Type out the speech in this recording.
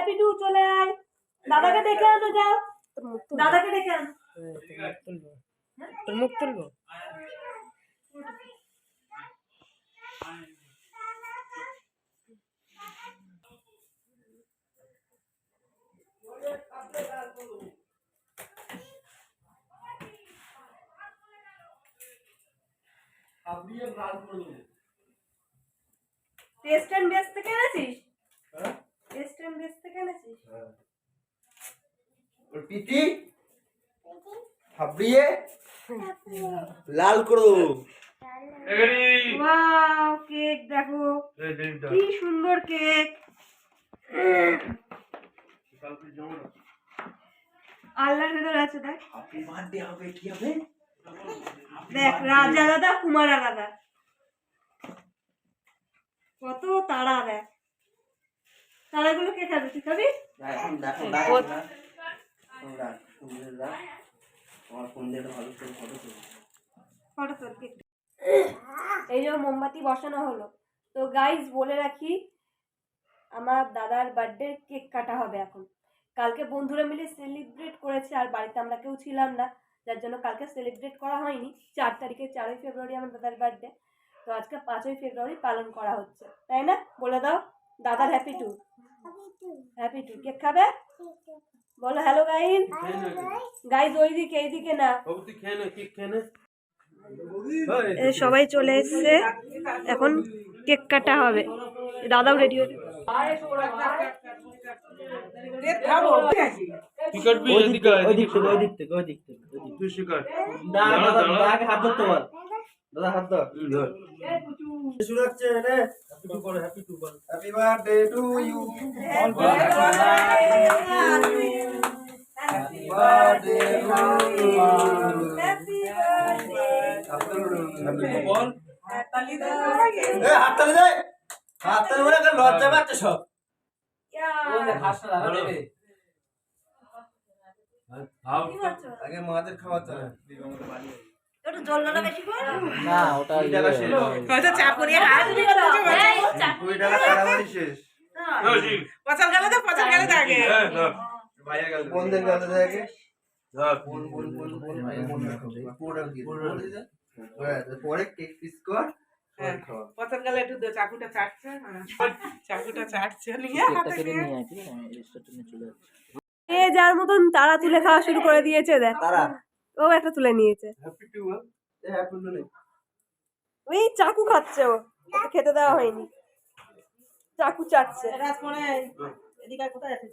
Happy to চলে আয়, দাদাকে দেখে আনো, যাও দাদাকে দেখে আনো। তোর মুখ তুলবো। টেস্ট এন্ড বেস্ট থেকে এনেছিস? টেস্ট এন্ড বেস্ট থেকে এনেছিস? ওর পিটি ফাবড়িয়ে লাল করো। ওয়াও, কেক দেখো কি সুন্দর কেক। আল্লাহর ভেতর আছে, দেখ হ্যাপি বার্থডে হবে, কি হবে? দেখ, রাজা দাদা কুমার দাদা, কত তারা। দেখ তারাগুলো কে খাবে? তুই খাবি? এখন দেখো আমার ফোন দিয়ে ভালো করে ফটো তুলো। ফটো তোল কেক। এই যে মোমবাতি বসানো হলো। তো গাইজ বলে রাখি, আমার দাদার বার্থডে কেক কাটা হবে এখন। কালকে বন্ধুরা মিলে সেলিব্রেট করেছে, আর বাড়িতে আমরা কেউ ছিলাম না, যার জন্য কালকে সেলিব্রেট করা হয়নি। 4 তারিখে 4ই ফেব্রুয়ারি আমার দাদার বার্থডে, তো আজকে 5ই ফেব্রুয়ারি পালন করা হচ্ছে, তাই না? বলে দাও দাদার happy to. Happy to. Cake খাবে? বলো হ্যালো গাইজ। গাইজ ওইদিকে, এইদিকে না। সবাই চলে এসছে, এখন কেক কাটা হবে। দাদাও রেডি হয়ে happy birthday to you, happy birthday to you. হাততালি দে, হাততালি বলে লজ্জা পাচ্ছে সব। আগে মাদের খাওয়াতে হয়। না ওটা 20 টাকা শেষ। হয়তো চা করিয়ে হাত দিয়ে 20 টাকা কারাবারি শেষ। পচাল গেলে তো আগে ভাইয়া গেল, বন্ধের গেল দেখে। বোন পরে কেক পিস কর। পচাল গেলে একটু চাকুটা চাটছে, চাকুটা চাটছে নিয়ে হাতে দিয়ে যার মতন তারা তুলে খাওয়া শুরু করে দিয়েছে। দেখ তারা ও একটা তুলে নিয়েছে, হ্যাপি টু হ্যাপি টু নেই। ওই চাকু খাচ্ছে, ও ওকে খেতে দেওয়া হয়নি, চাকু চাটছে। এদিকে কোথায় আছিস?